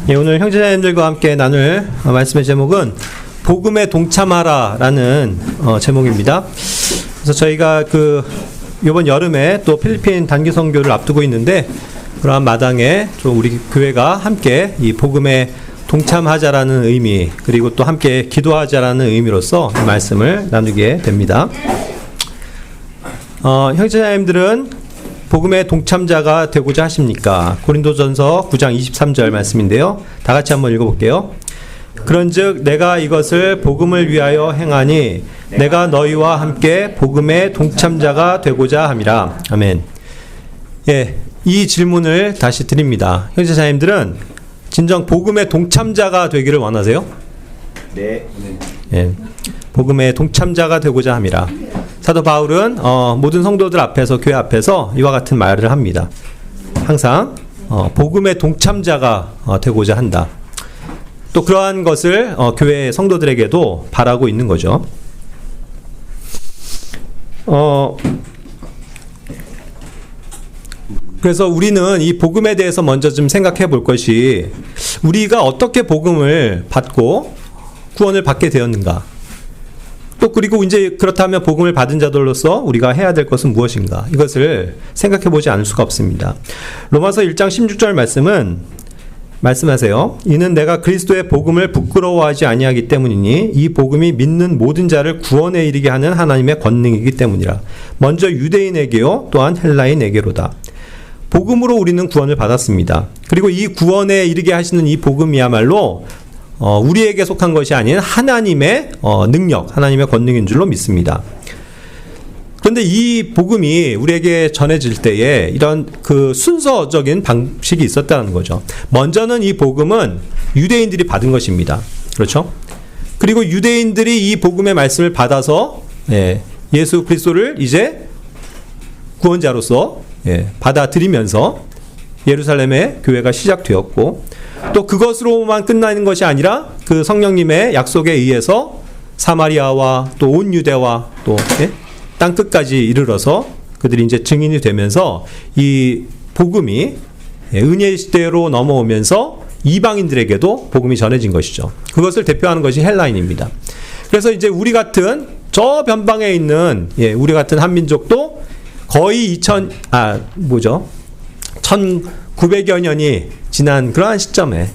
예, 오늘 형제자매들과 함께 나눌 말씀의 제목은 복음에 동참하라라는 제목입니다. 그래서 저희가 이번 여름에 또 필리핀 단기 선교를 앞두고 있는데, 그러한 마당에 좀 우리 교회가 함께 이 복음에 동참하자라는 의미, 그리고 또 함께 기도하자라는 의미로서 이 말씀을 나누게 됩니다. 형제자매들은 복음의 동참자가 되고자 하십니까? 고린도전서 9장 23절 말씀인데요. 다 같이 한번 읽어볼게요. 그런즉 내가 이것을 복음을 위하여 행하니 내가 너희와 함께 복음의 동참자가 되고자 함이라. 아멘. 예, 이 질문을 다시 드립니다. 형제자매들은 진정 복음의 동참자가 되기를 원하세요? 네. 예, 복음의 동참자가 되고자 함이라. 사도 바울은 모든 성도들 앞에서, 교회 앞에서 이와 같은 말을 합니다. 항상 복음의 동참자가 되고자 한다. 또 그러한 것을 교회 성도들에게도 바라고 있는 거죠. 그래서 우리는 이 복음에 대해서 먼저 좀 생각해 볼 것이, 우리가 어떻게 복음을 받고 구원을 받게 되었는가, 또 그리고 이제 그렇다면 복음을 받은 자들로서 우리가 해야 될 것은 무엇인가, 이것을 생각해 보지 않을 수가 없습니다. 로마서 1장 16절 말씀하세요. 이는 내가 그리스도의 복음을 부끄러워하지 아니하기 때문이니 이 복음이 믿는 모든 자를 구원에 이르게 하는 하나님의 권능이기 때문이라. 먼저 유대인에게요 또한 헬라인에게로다. 복음으로 우리는 구원을 받았습니다. 그리고 이 구원에 이르게 하시는 이 복음이야말로 우리에게 속한 것이 아닌 하나님의 능력, 하나님의 권능인 줄로 믿습니다. 그런데 이 복음이 우리에게 전해질 때에 이런 순서적인 방식이 있었다는 거죠. 먼저는 이 복음은 유대인들이 받은 것입니다. 그렇죠? 그리고 유대인들이 이 복음의 말씀을 받아서 예수 그리스도를 이제 구원자로서 받아들이면서 예루살렘의 교회가 시작되었고, 또 그것으로만 끝나는 것이 아니라 그 성령님의 약속에 의해서 사마리아와 또 온 유대와 또 땅 끝까지 이르러서 그들이 이제 증인이 되면서 이 복음이 은혜의 시대로 넘어오면서 이방인들에게도 복음이 전해진 것이죠. 그것을 대표하는 것이 헬라인입니다. 그래서 이제 우리 같은 저 변방에 있는 우리 같은 한민족도 거의 1900여 년이 지난 그러한 시점에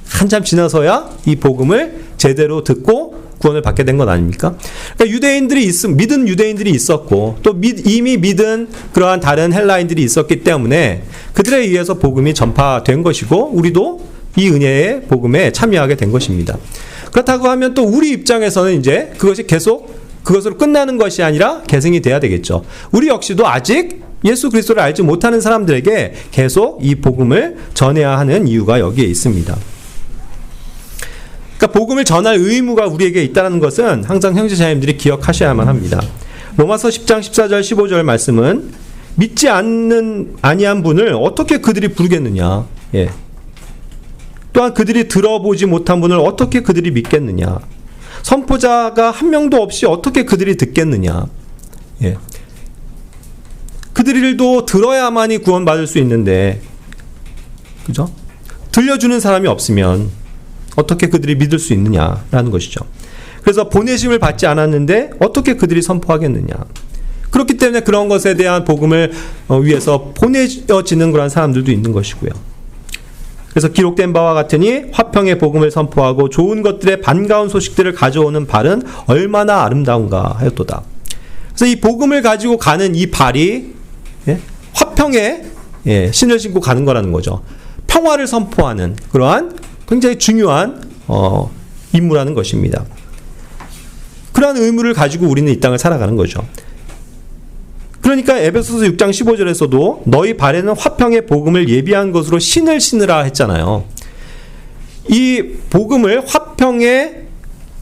한참 지나서야 이 복음을 제대로 듣고 구원을 받게 된 것 아닙니까? 그러니까 믿은 유대인들이 있었고, 또 이미 믿은 그러한 다른 헬라인들이 있었기 때문에 그들에 의해서 복음이 전파된 것이고, 우리도 이 은혜의 복음에 참여하게 된 것입니다. 그렇다고 하면 또 우리 입장에서는 이제 그것이 계속 그것으로 끝나는 것이 아니라 계승이 돼야 되겠죠. 우리 역시도 아직 예수 그리스도를 알지 못하는 사람들에게 계속 이 복음을 전해야 하는 이유가 여기에 있습니다. 그러니까 복음을 전할 의무가 우리에게 있다는 것은 항상 형제자매들이 기억하셔야만 합니다. 로마서 10장 14절 15절 말씀은 믿지 아니한 분을 어떻게 그들이 부르겠느냐, 또한 그들이 들어보지 못한 분을 어떻게 그들이 믿겠느냐, 선포자가 한 명도 없이 어떻게 그들이 듣겠느냐. 그들도 들어야만이 구원받을 수 있는데, 그죠? 들려주는 사람이 없으면 어떻게 그들이 믿을 수 있느냐라는 것이죠. 그래서 보내심을 받지 않았는데 어떻게 그들이 선포하겠느냐. 그렇기 때문에 그런 것에 대한 복음을 위해서 보내지는 그런 사람들도 있는 것이고요. 그래서 기록된 바와 같으니 화평의 복음을 선포하고 좋은 것들의 반가운 소식들을 가져오는 발은 얼마나 아름다운가 하였도다. 그래서 이 복음을 가지고 가는 이 발이 화평에 신을 신고 가는 거라는 거죠. 평화를 선포하는 그러한 굉장히 중요한 임무라는 것입니다. 그러한 의무를 가지고 우리는 이 땅을 살아가는 거죠. 그러니까 에베소서 6장 15절에서도 너희 발에는 화평의 복음을 예비한 것으로 신을 신으라 했잖아요. 이 복음을 화평의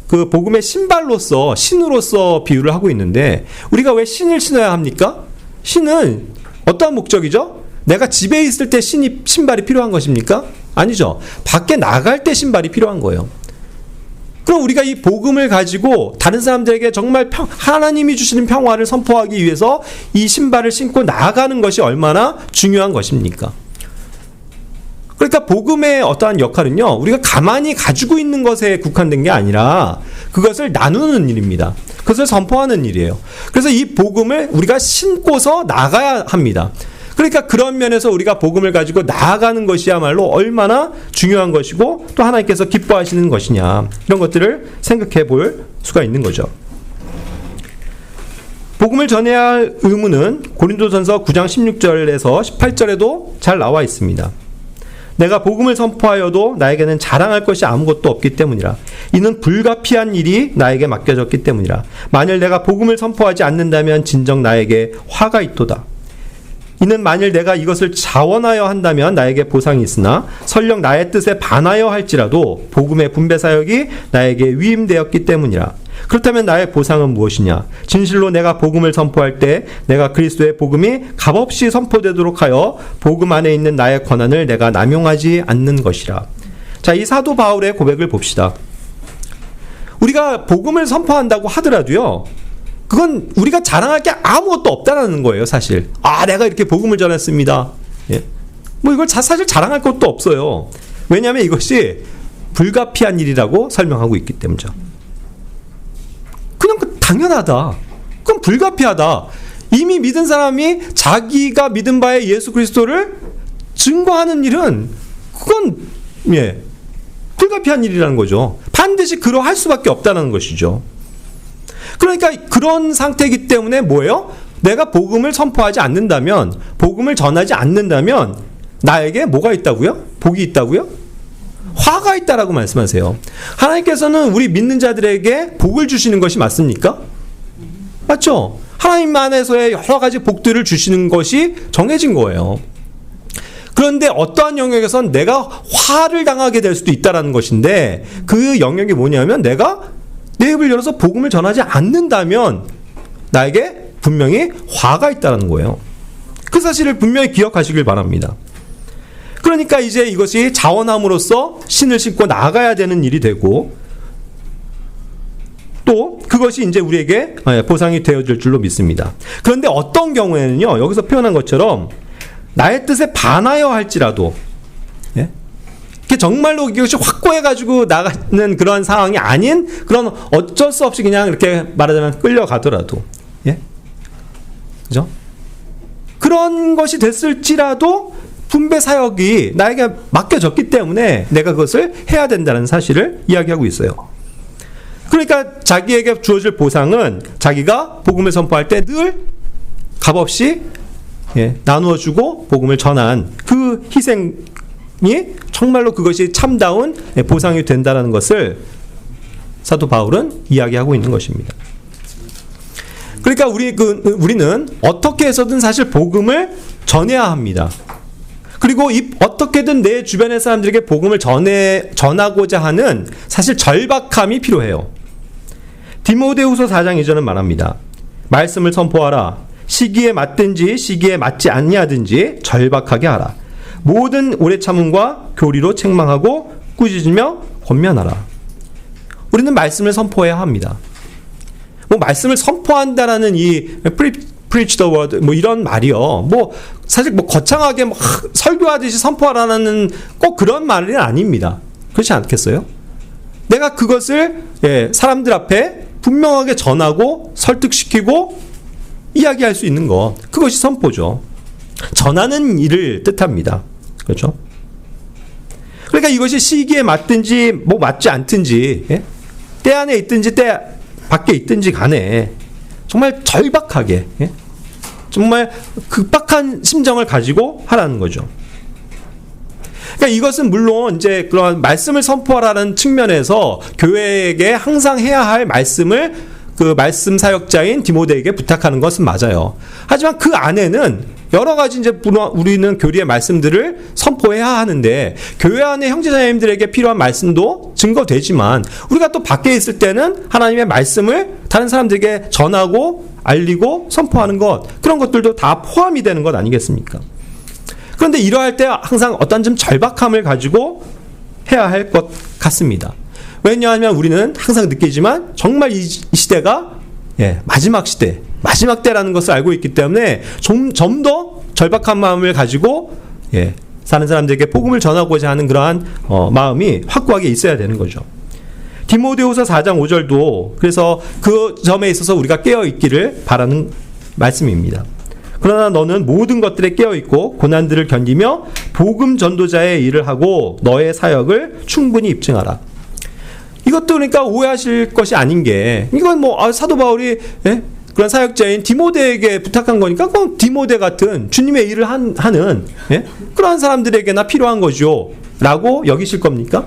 그 복음의 신발로서, 신으로서 비유를 하고 있는데, 우리가 왜 신을 신어야 합니까? 신은 어떠한 목적이죠? 내가 집에 있을 때 신발이 필요한 것입니까? 아니죠. 밖에 나갈 때 신발이 필요한 거예요. 그럼 우리가 이 복음을 가지고 다른 사람들에게 정말 하나님이 주시는 평화를 선포하기 위해서 이 신발을 신고 나아가는 것이 얼마나 중요한 것입니까? 그러니까 복음의 어떠한 역할은요, 우리가 가만히 가지고 있는 것에 국한된 게 아니라 그것을 나누는 일입니다. 그것을 선포하는 일이에요. 그래서 이 복음을 우리가 신고서 나가야 합니다. 그러니까 그런 면에서 우리가 복음을 가지고 나아가는 것이야말로 얼마나 중요한 것이고 또 하나님께서 기뻐하시는 것이냐, 이런 것들을 생각해 볼 수가 있는 거죠. 복음을 전해야 할 의무는 고린도전서 9장 16절에서 18절에도 잘 나와 있습니다. 내가 복음을 선포하여도 나에게는 자랑할 것이 아무것도 없기 때문이라. 이는 불가피한 일이 나에게 맡겨졌기 때문이라. 만일 내가 복음을 선포하지 않는다면 진정 나에게 화가 있도다. 이는 만일 내가 이것을 자원하여 한다면 나에게 보상이 있으나 설령 나의 뜻에 반하여 할지라도 복음의 분배 사역이 나에게 위임되었기 때문이라. 그렇다면 나의 보상은 무엇이냐? 진실로 내가 복음을 선포할 때 내가 그리스도의 복음이 값없이 선포되도록 하여 복음 안에 있는 나의 권한을 내가 남용하지 않는 것이라. 자, 이 사도 바울의 고백을 봅시다. 우리가 복음을 선포한다고 하더라도요, 그건 우리가 자랑할 게 아무것도 없다라는 거예요, 사실. 아, 내가 이렇게 복음을 전했습니다. 예. 뭐 이걸 사실 자랑할 것도 없어요. 왜냐하면 이것이 불가피한 일이라고 설명하고 있기 때문이죠. 그냥 당연하다. 그건 불가피하다. 이미 믿은 사람이 자기가 믿은 바의 예수 그리스도를 증거하는 일은 그건 불가피한 일이라는 거죠. 반드시 그러할 수밖에 없다는 것이죠. 그러니까 그런 상태이기 때문에 뭐예요? 내가 복음을 선포하지 않는다면, 복음을 전하지 않는다면 나에게 뭐가 있다고요? 복이 있다고요? 화가 있다라고 말씀하세요. 하나님께서는 우리 믿는 자들에게 복을 주시는 것이 맞습니까? 맞죠? 하나님 안에서의 여러 가지 복들을 주시는 것이 정해진 거예요. 그런데 어떠한 영역에선 내가 화를 당하게 될 수도 있다는 것인데, 그 영역이 뭐냐면 내가 내 입을 열어서 복음을 전하지 않는다면 나에게 분명히 화가 있다는 거예요. 그 사실을 분명히 기억하시길 바랍니다. 그러니까 이제 이것이 자원함으로써 신을 싣고 나아가야 되는 일이 되고, 또 그것이 이제 우리에게 보상이 되어질 줄로 믿습니다. 그런데 어떤 경우에는요, 여기서 표현한 것처럼 나의 뜻에 반하여 할지라도, 정말로 이것이 확고해가지고 나가는 그런 상황이 아닌, 그런 어쩔 수 없이 그냥 이렇게 말하자면 끌려가더라도, 그죠? 그런 것이 됐을지라도 분배 사역이 나에게 맡겨졌기 때문에 내가 그것을 해야 된다는 사실을 이야기하고 있어요. 그러니까 자기에게 주어질 보상은 자기가 복음을 선포할 때 늘 값없이 나누어주고 복음을 전한 그 희생이 정말로 그것이 참다운 보상이 된다는 것을 사도 바울은 이야기하고 있는 것입니다. 그러니까 우리는 어떻게 해서든 사실 복음을 전해야 합니다. 그리고 어떻게든 내 주변의 사람들에게 복음을 전하고자 하는 사실 절박함이 필요해요. 디모데후서 4장 2절은 말합니다. 말씀을 선포하라. 시기에 맞든지 시기에 맞지 아니하든지 절박하게 하라. 모든 오래 참음과 교리로 책망하고 꾸짖으며 권면하라. 우리는 말씀을 선포해야 합니다. 뭐 말씀을 선포한다라는 이 preach the word 뭐 이런 말이요. 뭐 사실 뭐 거창하게 막 설교하듯이 선포하라는 꼭 그런 말은 아닙니다. 그렇지 않겠어요? 내가 그것을 사람들 앞에 분명하게 전하고 설득시키고 이야기할 수 있는 것, 그것이 선포죠. 전하는 일을 뜻합니다. 그렇죠? 그러니까 이것이 시기에 맞든지 뭐 맞지 않든지, 때 안에 있든지 때 밖에 있든지 간에 정말 절박하게, 정말 급박한 심정을 가지고 하라는 거죠. 그러니까 이것은 물론 이제 그런 말씀을 선포하라는 측면에서 교회에게 항상 해야 할 말씀을 그 말씀 사역자인 디모데에게 부탁하는 것은 맞아요. 하지만 그 안에는 여러 가지 이제 우리는 교리의 말씀들을 선포해야 하는데, 교회 안에 형제자매님들에게 필요한 말씀도 증거되지만 우리가 또 밖에 있을 때는 하나님의 말씀을 다른 사람들에게 전하고 알리고 선포하는 것, 그런 것들도 다 포함이 되는 것 아니겠습니까? 그런데 이러할 때 항상 어떤 좀 절박함을 가지고 해야 할 것 같습니다. 왜냐하면 우리는 항상 느끼지만 정말 이 시대가 마지막 시대, 마지막 때라는 것을 알고 있기 때문에 좀 더 절박한 마음을 가지고 사는 사람들에게 복음을 전하고자 하는 그러한 마음이 확고하게 있어야 되는 거죠. 디모데후서 4장 5절도 그래서 그 점에 있어서 우리가 깨어있기를 바라는 말씀입니다. 그러나 너는 모든 것들에 깨어있고 고난들을 견디며 복음 전도자의 일을 하고 너의 사역을 충분히 입증하라. 이것도 그러니까 오해하실 것이 아닌 게, 이건 사도 바울이 그런 사역자인 디모데에게 부탁한 거니까 그건 디모데 같은 주님의 일을 하는 그러한 사람들에게나 필요한 거죠 라고 여기실 겁니까?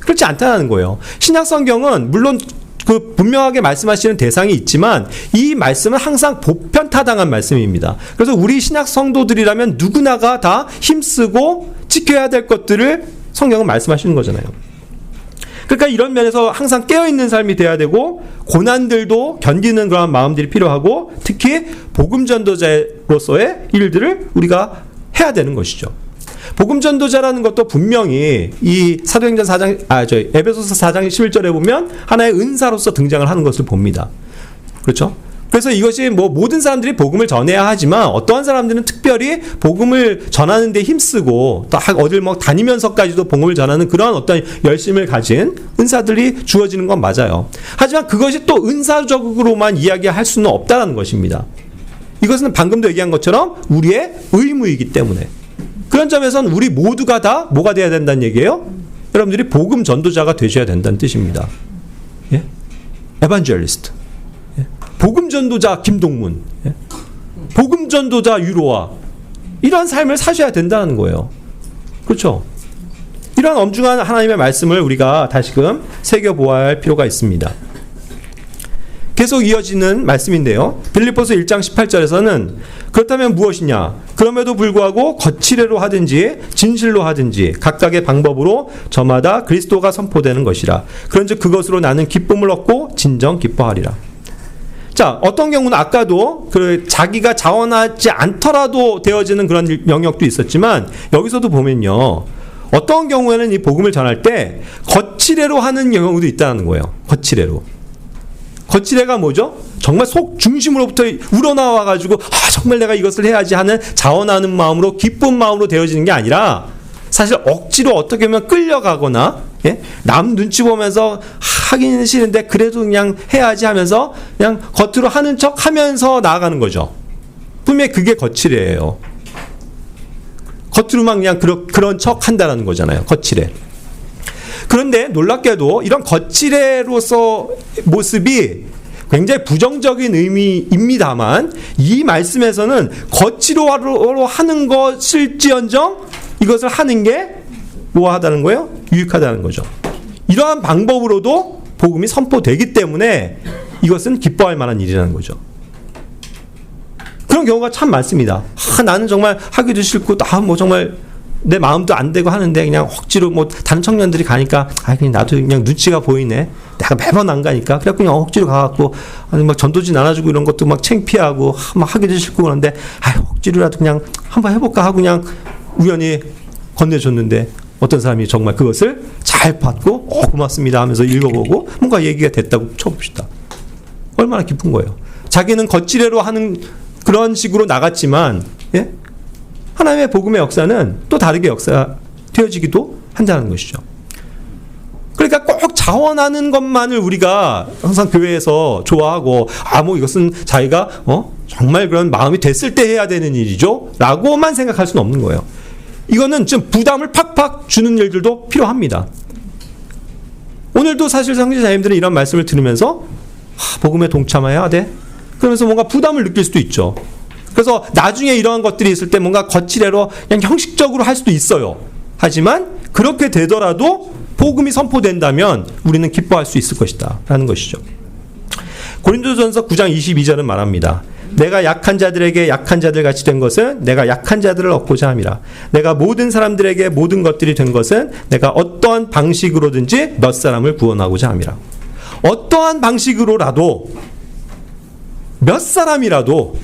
그렇지 않다는 거예요. 신약 성경은 물론 그 분명하게 말씀하시는 대상이 있지만 이 말씀은 항상 보편타당한 말씀입니다. 그래서 우리 신약 성도들이라면 누구나가 다 힘쓰고 지켜야 될 것들을 성경은 말씀하시는 거잖아요. 그러니까 이런 면에서 항상 깨어있는 삶이 돼야 되고 고난들도 견디는 그런 마음들이 필요하고 특히 복음 전도자로서의 일들을 우리가 해야 되는 것이죠. 복음 전도자라는 것도 분명히 이 사도행전 4장 에베소서 4장 11절에 보면 하나의 은사로서 등장을 하는 것을 봅니다. 그렇죠? 그래서 이것이 모든 사람들이 복음을 전해야 하지만 어떠한 사람들은 특별히 복음을 전하는 데 힘쓰고 또 어딜 다니면서까지도 복음을 전하는 그러한 어떤 열심을 가진 은사들이 주어지는 건 맞아요. 하지만 그것이 또 은사적으로만 이야기할 수는 없다는 것입니다. 이것은 방금도 얘기한 것처럼 우리의 의무이기 때문에 그런 점에서는 우리 모두가 다 뭐가 돼야 된다는 얘기예요? 여러분들이 복음 전도자가 되셔야 된다는 뜻입니다. 예? 에반젤리스트. 예? 복음 전도자 김동문. 예? 복음 전도자 유로아. 이러한 삶을 사셔야 된다는 거예요. 그렇죠? 이러한 엄중한 하나님의 말씀을 우리가 다시금 새겨보아야 할 필요가 있습니다. 계속 이어지는 말씀인데요. 빌립보서 1장 18절에서는 그렇다면 무엇이냐? 그럼에도 불구하고 거칠애로 하든지 진실로 하든지 각각의 방법으로 저마다 그리스도가 선포되는 것이라. 그런즉 그것으로 나는 기쁨을 얻고 진정 기뻐하리라. 자, 어떤 경우는 아까도 자기가 자원하지 않더라도 되어지는 그런 영역도 있었지만 여기서도 보면요. 어떤 경우에는 이 복음을 전할 때 거칠애로 하는 경우도 있다는 거예요. 거칠애로. 거칠애가 뭐죠? 정말 속 중심으로부터 우러나와가지고 정말 내가 이것을 해야지 하는 자원하는 마음으로 기쁜 마음으로 되어지는 게 아니라 사실 억지로 어떻게 보면 끌려가거나 남 눈치 보면서 하기는 싫은데 그래도 그냥 해야지 하면서 그냥 겉으로 하는 척 하면서 나아가는 거죠. 분명히 그게 거칠애예요. 겉으로만 그냥 그런 척 한다는 거잖아요. 거칠애. 그런데 놀랍게도 이런 거칠애로서 모습이 굉장히 부정적인 의미입니다만 이 말씀에서는 거칠애로 하는 것일지언정 이것을 하는 게 뭐하다는 거예요? 유익하다는 거죠. 이러한 방법으로도 복음이 선포되기 때문에 이것은 기뻐할 만한 일이라는 거죠. 그런 경우가 참 많습니다. 나는 정말 하기도 싫고 정말 내 마음도 안 되고 하는데 그냥 억지로 다른 청년들이 가니까 그냥 나도 그냥 눈치가 보이네. 내가 매번 안 가니까 그래서 그냥 억지로 가갖고 전도지 나눠주고 이런 것도 창피하고 하기도 싫고 그런데 억지로라도 그냥 한번 해볼까 하고 그냥 우연히 건네줬는데 어떤 사람이 정말 그것을 잘 받고 고맙습니다 하면서 읽어보고 뭔가 얘기가 됐다고 쳐봅시다. 얼마나 기쁜 거예요. 자기는 거칠애로 하는 그런 식으로 나갔지만 하나님의 복음의 역사는 또 다르게 역사되어지기도 한다는 것이죠. 그러니까 꼭 자원하는 것만을 우리가 항상 교회에서 좋아하고 이것은 자기가 정말 그런 마음이 됐을 때 해야 되는 일이죠 라고만 생각할 수는 없는 거예요. 이거는 좀 부담을 팍팍 주는 일들도 필요합니다. 오늘도 사실 성지자님들은 이런 말씀을 들으면서 복음에 동참해야 돼? 그러면서 뭔가 부담을 느낄 수도 있죠. 그래서 나중에 이러한 것들이 있을 때 뭔가 거칠애로 그냥 형식적으로 할 수도 있어요. 하지만 그렇게 되더라도 복음이 선포된다면 우리는 기뻐할 수 있을 것이다 라는 것이죠. 고린도전서 9장 22절은 말합니다. 내가 약한 자들에게 약한 자들 같이 된 것은 내가 약한 자들을 얻고자 함이라. 내가 모든 사람들에게 모든 것들이 된 것은 내가 어떠한 방식으로든지 몇 사람을 구원하고자 함이라. 어떠한 방식으로라도 몇 사람이라도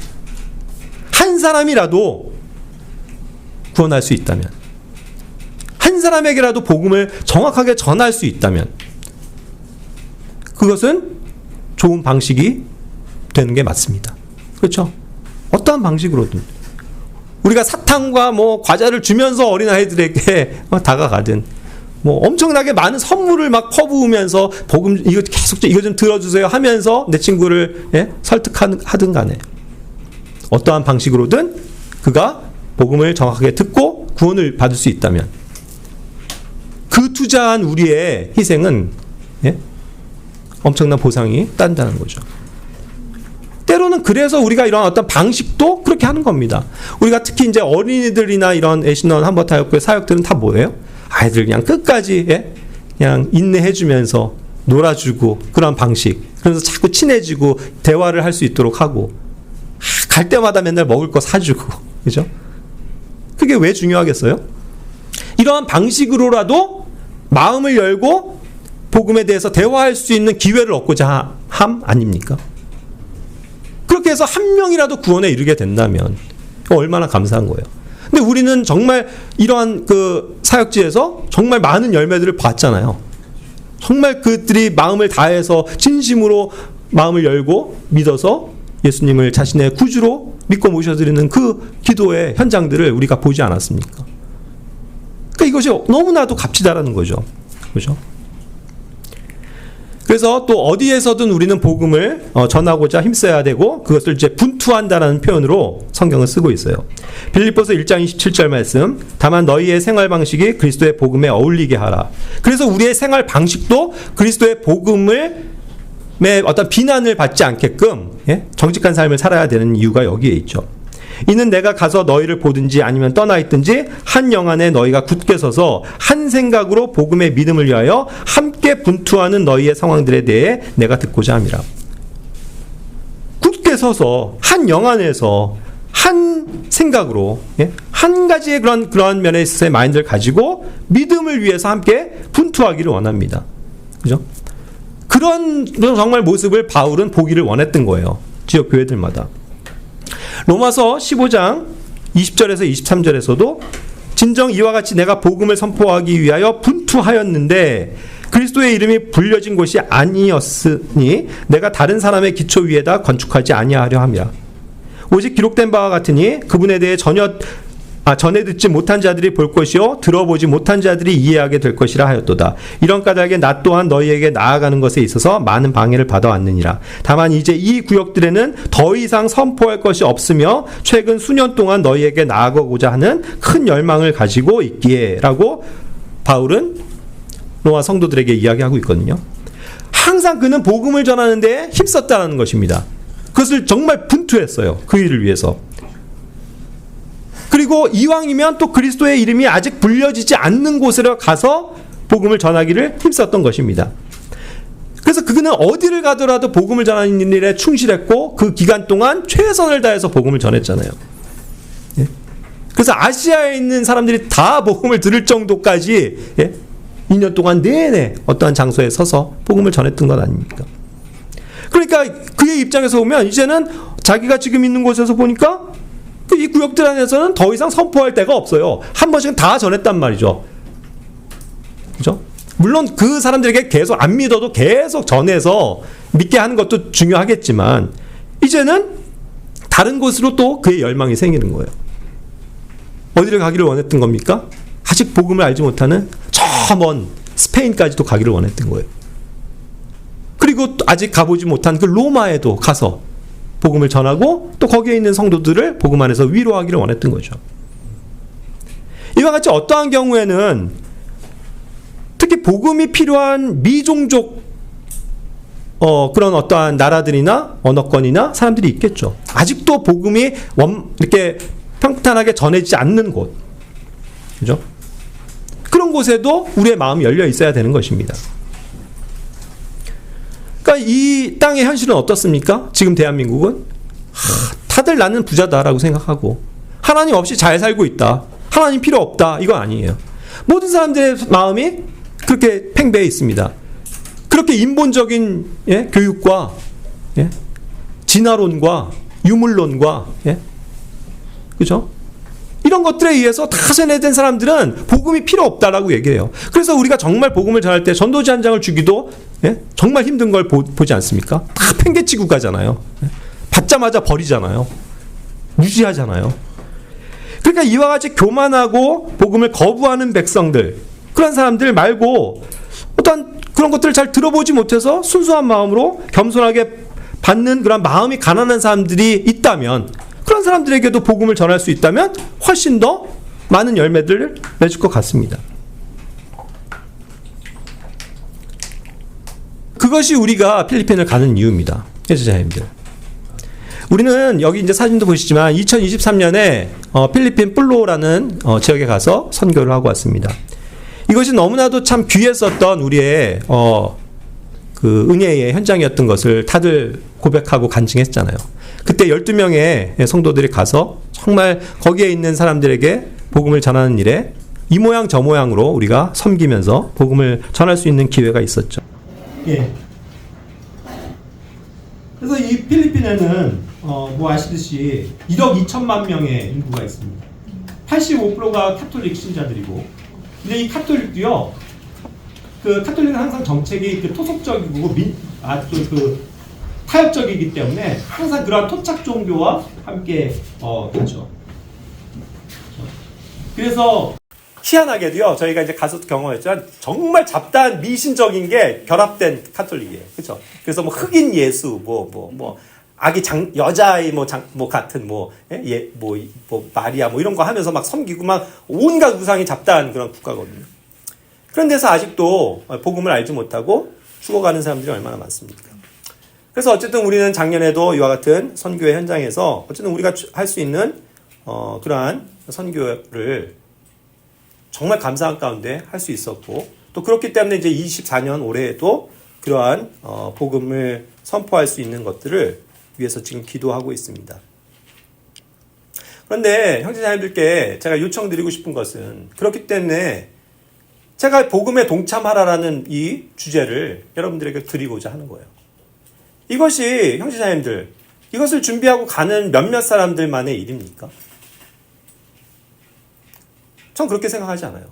한 사람이라도 구원할 수 있다면, 한 사람에게라도 복음을 정확하게 전할 수 있다면 그것은 좋은 방식이 되는 게 맞습니다. 그렇죠? 어떠한 방식으로든 우리가 사탕과 뭐 과자를 주면서 어린아이들에게 다가가든, 뭐 엄청나게 많은 선물을 막 퍼부으면서 복음 이거 계속 이거 좀 들어주세요 하면서 내 친구를 설득하든 간에 어떠한 방식으로든 그가 복음을 정확하게 듣고 구원을 받을 수 있다면 그 투자한 우리의 희생은 엄청난 보상이 딴다는 거죠. 때로는 그래서 우리가 이런 어떤 방식도 그렇게 하는 겁니다. 우리가 특히 이제 어린이들이나 이런 애신원 한버타협회 사역들은 다 뭐예요? 아이들 그냥 끝까지 그냥 인내해주면서 놀아주고 그런 방식. 그래서 자꾸 친해지고 대화를 할 수 있도록 하고 갈 때마다 맨날 먹을 거 사주고, 그죠? 그게 왜 중요하겠어요? 이러한 방식으로라도 마음을 열고 복음에 대해서 대화할 수 있는 기회를 얻고자 함 아닙니까? 그렇게 해서 한 명이라도 구원에 이르게 된다면 얼마나 감사한 거예요. 근데 우리는 정말 이러한 그 사역지에서 정말 많은 열매들을 봤잖아요. 정말 그들이 마음을 다해서 진심으로 마음을 열고 믿어서 예수님을 자신의 구주로 믿고 모셔드리는 그 기도의 현장들을 우리가 보지 않았습니까? 그러니까 이것이 너무나도 값지다라는 거죠. 그렇죠? 그래서 또 어디에서든 우리는 복음을 전하고자 힘써야 되고 그것을 이제 분투한다라는 표현으로 성경을 쓰고 있어요. 빌립보서 1장 27절 말씀, 다만 너희의 생활 방식이 그리스도의 복음에 어울리게 하라. 그래서 우리의 생활 방식도 그리스도의 복음을 어떤 비난을 받지 않게끔 정직한 삶을 살아야 되는 이유가 여기에 있죠. 이는 내가 가서 너희를 보든지 아니면 떠나 있든지 한 영 안에 너희가 굳게 서서 한 생각으로 복음의 믿음을 위하여 함께 분투하는 너희의 상황들에 대해 내가 듣고자 함이라. 굳게 서서 한 영 안에서 한 생각으로 한 가지의 그런 면에 있어서의 마인드를 가지고 믿음을 위해서 함께 분투하기를 원합니다. 그죠? 그런 정말 모습을 바울은 보기를 원했던 거예요. 지역 교회들마다. 로마서 15장 20절에서 23절에서도 진정 이와 같이 내가 복음을 선포하기 위하여 분투하였는데 그리스도의 이름이 불려진 곳이 아니었으니 내가 다른 사람의 기초 위에다 건축하지 아니하려 함이라. 오직 기록된 바와 같으니 그분에 대해 전에 듣지 못한 자들이 볼 것이요 들어보지 못한 자들이 이해하게 될 것이라 하였도다. 이런 까닭에 나 또한 너희에게 나아가는 것에 있어서 많은 방해를 받아왔느니라. 다만 이제 이 구역들에는 더 이상 선포할 것이 없으며 최근 수년 동안 너희에게 나아가고자 하는 큰 열망을 가지고 있기에 라고 바울은 로마 성도들에게 이야기하고 있거든요. 항상 그는 복음을 전하는 데 힘썼다는 것입니다. 그것을 정말 분투했어요. 그 일을 위해서. 그리고 이왕이면 또 그리스도의 이름이 아직 불려지지 않는 곳으로 가서 복음을 전하기를 힘썼던 것입니다. 그래서 그는 어디를 가더라도 복음을 전하는 일에 충실했고 그 기간 동안 최선을 다해서 복음을 전했잖아요. 그래서 아시아에 있는 사람들이 다 복음을 들을 정도까지 2년 동안 내내 어떠한 장소에 서서 복음을 전했던 것 아닙니까? 그러니까 그의 입장에서 보면 이제는 자기가 지금 있는 곳에서 보니까 이 구역들 안에서는 더 이상 선포할 데가 없어요. 한 번씩은 다 전했단 말이죠. 그죠? 물론 그 사람들에게 계속 안 믿어도 계속 전해서 믿게 하는 것도 중요하겠지만 이제는 다른 곳으로 또 그의 열망이 생기는 거예요. 어디를 가기를 원했던 겁니까? 아직 복음을 알지 못하는 저 먼 스페인까지도 가기를 원했던 거예요. 그리고 아직 가보지 못한 그 로마에도 가서 복음을 전하고 또 거기에 있는 성도들을 복음 안에서 위로하기를 원했던 거죠. 이와 같이 어떠한 경우에는 특히 복음이 필요한 미종족 그런 어떠한 나라들이나 언어권이나 사람들이 있겠죠. 아직도 복음이 이렇게 평탄하게 전해지지 않는 곳, 그죠? 그런 곳에도 우리의 마음이 열려 있어야 되는 것입니다. 그러니까 이 땅의 현실은 어떻습니까? 지금 대한민국은 다들 나는 부자다라고 생각하고 하나님 없이 잘 살고 있다. 하나님 필요 없다. 이거 아니에요. 모든 사람들의 마음이 그렇게 팽배해 있습니다. 그렇게 인본적인 교육과 진화론과 유물론과 그죠? 이런 것들에 의해서 다 세뇌된 사람들은 복음이 필요 없다라고 얘기해요. 그래서 우리가 정말 복음을 전할 때 전도지 한 장을 주기도 정말 힘든 걸 보지 않습니까? 다 팽개치고 가잖아요. 받자마자 버리잖아요. 무시하잖아요. 그러니까 이와 같이 교만하고 복음을 거부하는 백성들, 그런 사람들 말고 어떤 그런 것들을 잘 들어보지 못해서 순수한 마음으로 겸손하게 받는 그런 마음이 가난한 사람들이 있다면, 그런 사람들에게도 복음을 전할 수 있다면 훨씬 더 많은 열매들을 맺을 것 같습니다. 그것이 우리가 필리핀을 가는 이유입니다. 제자님들. 우리는 여기 이제 사진도 보시지만 2023년에 필리핀 플로라는 지역에 가서 선교를 하고 왔습니다. 이것이 너무나도 참 귀했었던 우리의 그 은혜의 현장이었던 것을 다들 고백하고 간증했잖아요. 그때 12명의 성도들이 가서 정말 거기에 있는 사람들에게 복음을 전하는 일에 이 모양 저 모양으로 우리가 섬기면서 복음을 전할 수 있는 기회가 있었죠. 예. 그래서 이 필리핀에는 뭐 아시듯이 1억 2천만 명의 인구가 있습니다. 85%가 카톨릭 신자들이고, 근데 이 카톨릭도요, 그 카톨릭은 항상 정책이 그 토속적이고 그 타협적이기 때문에 항상 그러한 토착 종교와 함께 가죠. 그래서 희한하게도요, 저희가 이제 가서 경험했지만 정말 잡다한 미신적인 게 결합된 카톨릭이에요. 그렇죠? 그래서 뭐 흑인 예수, 아기 여자아이 같은 마리아 이런 거 하면서 막 섬기고 막 온갖 우상이 잡다한 그런 국가거든요. 그런 데서 아직도 복음을 알지 못하고 죽어가는 사람들이 얼마나 많습니까? 그래서 어쨌든 우리는 작년에도 이와 같은 선교의 현장에서 어쨌든 우리가 할 수 있는 그러한 선교를 정말 감사한 가운데 할 수 있었고, 또 그렇기 때문에 이제 24년 올해에도 그러한 복음을 선포할 수 있는 것들을 위해서 지금 기도하고 있습니다. 그런데 형제자매들께 제가 요청드리고 싶은 것은, 그렇기 때문에 제가 복음에 동참하라라는 이 주제를 여러분들에게 드리고자 하는 거예요. 이것이 형제자매들, 이것을 준비하고 가는 몇몇 사람들만의 일입니까? 전 그렇게 생각하지 않아요.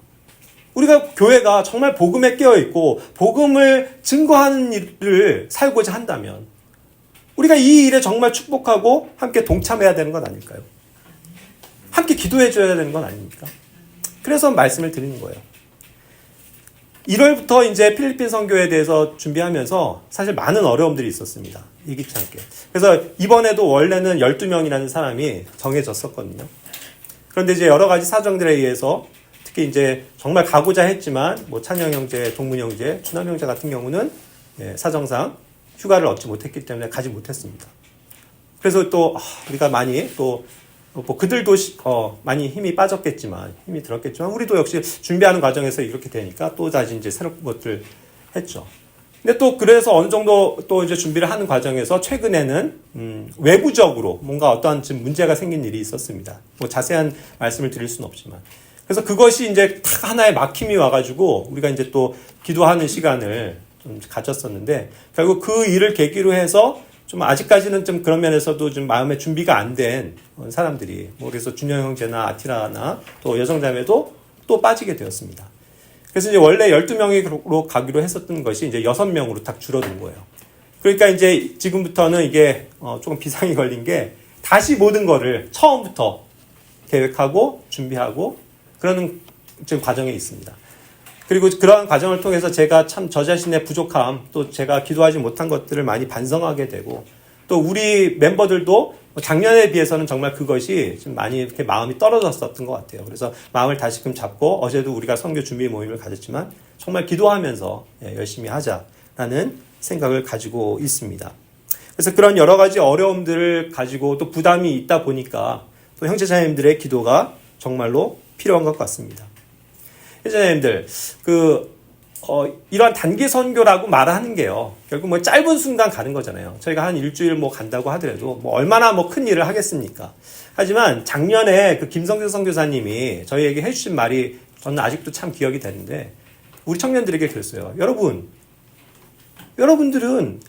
우리가 교회가 정말 복음에 깨어있고 복음을 증거하는 일을 살고자 한다면 우리가 이 일에 정말 축복하고 함께 동참해야 되는 건 아닐까요? 함께 기도해 줘야 되는 건 아닙니까? 그래서 말씀을 드리는 거예요. 1월부터 이제 필리핀 선교에 대해서 준비하면서 사실 많은 어려움들이 있었습니다. 예기치 않게. 그래서 이번에도 원래는 12명이라는 사람이 정해졌었거든요. 그런데 이제 여러 가지 사정들에 의해서, 특히 이제 정말 가고자 했지만 찬영 형제, 동문 형제, 추남 형제 같은 경우는 사정상 휴가를 얻지 못했기 때문에 가지 못했습니다. 그래서 또 우리가 많이 또 그들도 많이 힘이 들었겠지만 우리도 역시 준비하는 과정에서 이렇게 되니까 또 다시 이제 새로운 것들 했죠. 근데 또 그래서 어느 정도 또 이제 준비를 하는 과정에서 최근에는 외부적으로 뭔가 어떠한 지금 문제가 생긴 일이 있었습니다. 자세한 말씀을 드릴 수는 없지만, 그래서 그것이 이제 딱 하나의 막힘이 와가지고 우리가 이제 또 기도하는 시간을 좀 가졌었는데, 결국 그 일을 계기로 해서 좀 아직까지는 좀 그런 면에서도 좀 마음의 준비가 안 된 사람들이, 그래서 준영 형제나 아티라나 또 여성자매도 또 빠지게 되었습니다. 그래서 이제 원래 12명으로 가기로 했었던 것이 이제 6명으로 딱 줄어든 거예요. 그러니까 이제 지금부터는 이게 조금 비상이 걸린 게, 다시 모든 거를 처음부터 계획하고 준비하고 그러는 지금 과정에 있습니다. 그리고 그러한 과정을 통해서 제가 참 저 자신의 부족함, 또 제가 기도하지 못한 것들을 많이 반성하게 되고, 또 우리 멤버들도 작년에 비해서는 정말 그것이 좀 많이 이렇게 마음이 떨어졌었던 것 같아요. 그래서 마음을 다시금 잡고, 어제도 우리가 선교 준비 모임을 가졌지만 정말 기도하면서 열심히 하자라는 생각을 가지고 있습니다. 그래서 그런 여러 가지 어려움들을 가지고 또 부담이 있다 보니까 또 형제자매님들의 기도가 정말로 필요한 것 같습니다. 형제자매님들, 이러한 단기 선교라고 말하는 게요, 결국 짧은 순간 가는 거잖아요. 저희가 한 일주일 간다고 하더라도 얼마나 큰 일을 하겠습니까? 하지만 작년에 그 김성재 선교사님이 저희에게 해주신 말이 저는 아직도 참 기억이 되는데, 우리 청년들에게 그랬어요. 여러분들은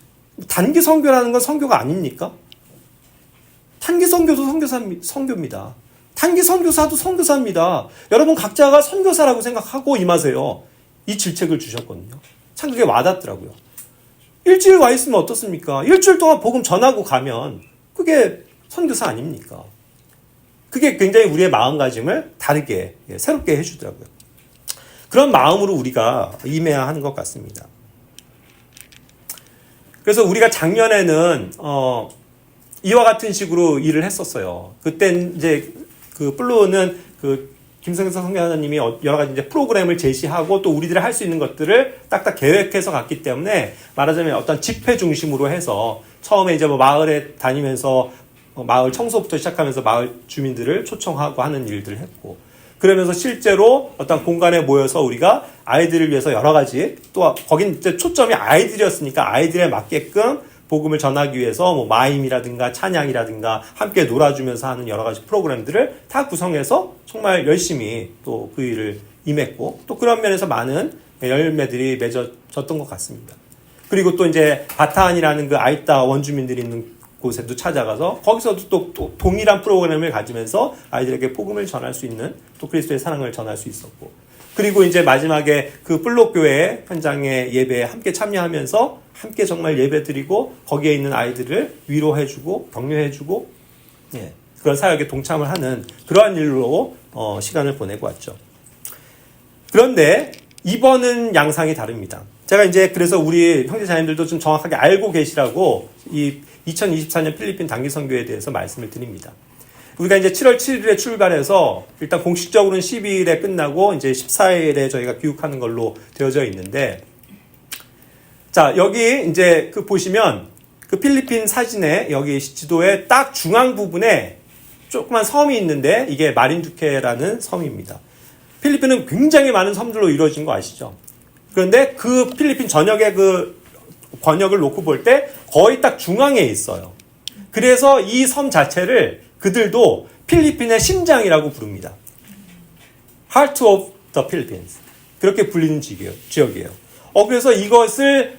단기 선교라는 건 선교가 아닙니까? 단기 선교도 선교입니다. 단기 선교사도 선교사입니다. 여러분 각자가 선교사라고 생각하고 임하세요. 이 질책을 주셨거든요. 참 그게 와닿더라고요. 일주일 와 있으면 어떻습니까? 일주일 동안 복음 전하고 가면 그게 선교사 아닙니까? 그게 굉장히 우리의 마음가짐을 다르게 새롭게 해주더라고요. 그런 마음으로 우리가 임해야 하는 것 같습니다. 그래서 우리가 작년에는 이와 같은 식으로 일을 했었어요. 그때 이제 그 플로우는 그 김성석 선교사님이 여러 가지 이제 프로그램을 제시하고 또 우리들이 할 수 있는 것들을 딱딱 계획해서 갔기 때문에 말하자면 어떤 집회 중심으로 해서 처음에 이제 뭐 마을에 다니면서 마을 청소부터 시작하면서 마을 주민들을 초청하고 하는 일들을 했고, 그러면서 실제로 어떤 공간에 모여서 우리가 아이들을 위해서 여러 가지, 또 거긴 이제 초점이 아이들이었으니까 아이들에 맞게끔 복음을 전하기 위해서 뭐 마임이라든가 찬양이라든가 함께 놀아주면서 하는 여러 가지 프로그램들을 다 구성해서 정말 열심히 또 그 일을 임했고, 또 그런 면에서 많은 열매들이 맺어졌던 것 같습니다. 그리고 또 이제 바탄이라는 그 아이따 원주민들이 있는 곳에도 찾아가서 거기서도 또 동일한 프로그램을 가지면서 아이들에게 복음을 전할 수 있는, 또 그리스도의 사랑을 전할 수 있었고, 그리고 이제 마지막에 그 플롯교회 현장의 예배에 함께 참여하면서 함께 정말 예배 드리고 거기에 있는 아이들을 위로해주고 격려해주고, 그런 사역에 동참을 하는 그러한 일로 시간을 보내고 왔죠. 그런데 이번은 양상이 다릅니다. 제가 이제 그래서 우리 형제자매들도 좀 정확하게 알고 계시라고 이 2024년 필리핀 단기 선교에 대해서 말씀을 드립니다. 우리가 이제 7월 7일에 출발해서 일단 공식적으로는 12일에 끝나고 이제 14일에 저희가 귀국하는 걸로 되어져 있는데, 자, 여기 이제 그 보시면 그 필리핀 사진에 여기 지도의 딱 중앙 부분에 조그만 섬이 있는데 이게 마린두케라는 섬입니다. 필리핀은 굉장히 많은 섬들로 이루어진 거 아시죠? 그런데 그 필리핀 전역의 그 권역을 놓고 볼 때 거의 딱 중앙에 있어요. 그래서 이 섬 자체를 그들도 필리핀의 심장이라고 부릅니다. Heart of the Philippines. 그렇게 불리는 지역이에요. 그래서 이것을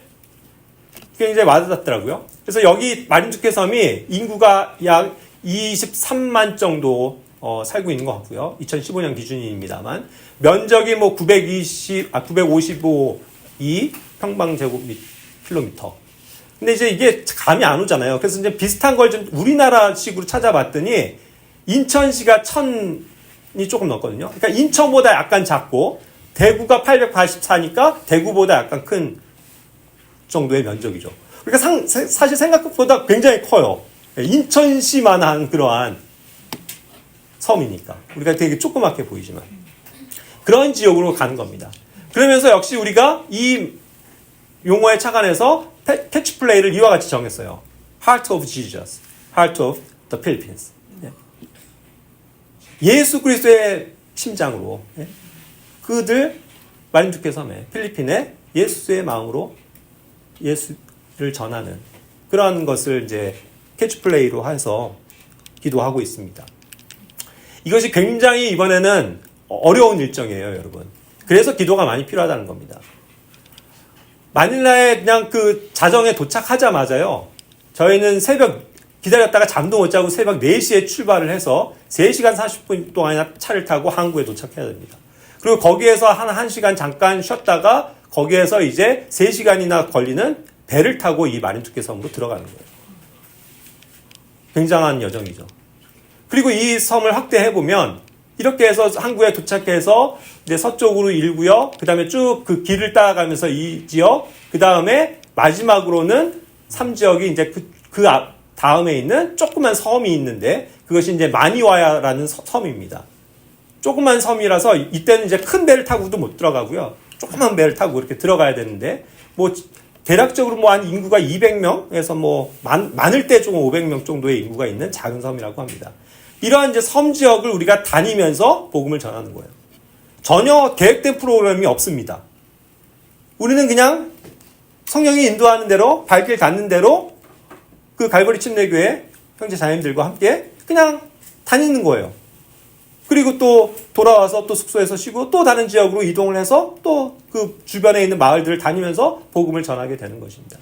굉장히 와닿았더라고요. 그래서 여기 마린두케 섬이 인구가 약 23만 정도 살고 있는 것 같고요. 2015년 기준입니다만 면적이 뭐 955이 평방제곱킬로미터. 근데 이제 이게 감이 안 오잖아요. 그래서 이제 비슷한 걸 좀 우리나라식으로 찾아봤더니 인천시가 1000이 조금 넘거든요. 그러니까 인천보다 약간 작고 대구가 884니까 대구보다 약간 큰 정도의 면적이죠. 그러니까 사실 생각보다 굉장히 커요. 인천시만한 그러한 섬이니까 우리가 되게 조그맣게 보이지만 그런 지역으로 가는 겁니다. 그러면서 역시 우리가 이 용어에 착안해서 캐치플레이를 이와 같이 정했어요. Heart of Jesus, Heart of the Philippines. 예수 그리스도의 심장으로 그들 마린두케 섬에 필리핀에 예수의 마음으로 예수를 전하는 그런 것을 이제 캐치플레이로 해서 기도하고 있습니다. 이것이 굉장히 이번에는 어려운 일정이에요, 여러분. 그래서 기도가 많이 필요하다는 겁니다. 마닐라에 그냥 그 자정에 도착하자마자요, 저희는 새벽 기다렸다가 잠도 못 자고 새벽 4시에 출발을 해서 3시간 40분 동안이나 차를 타고 한국에 도착해야 됩니다. 그리고 거기에서 한 1시간 잠깐 쉬었다가 거기에서 이제 3시간이나 걸리는 배를 타고 이 마린두케 섬으로 들어가는 거예요. 굉장한 여정이죠. 그리고 이 섬을 확대해보면 이렇게 해서 한국에 도착해서 이제 서쪽으로 1구역, 그 다음에 쭉 그 길을 따라가면서 2지역, 그 다음에 마지막으로는 3지역이 이제 그 다음에 있는 조그만 섬이 있는데 그것이 이제 마니와야라는 섬입니다. 조그만 섬이라서 이때는 이제 큰 배를 타고도 못 들어가고요. 조그만 배를 타고 이렇게 들어가야 되는데 뭐 대략적으로 뭐 한 인구가 200명에서 뭐 많을 때 조금 500명 정도의 인구가 있는 작은 섬이라고 합니다. 이러한 이제 섬 지역을 우리가 다니면서 복음을 전하는 거예요. 전혀 계획된 프로그램이 없습니다. 우리는 그냥 성령이 인도하는 대로 발길 닿는 대로 그 갈보리 침례교회 형제 자매들과 함께 그냥 다니는 거예요. 그리고 또 돌아와서 또 숙소에서 쉬고 또 다른 지역으로 이동을 해서 또 그 주변에 있는 마을들을 다니면서 복음을 전하게 되는 것입니다.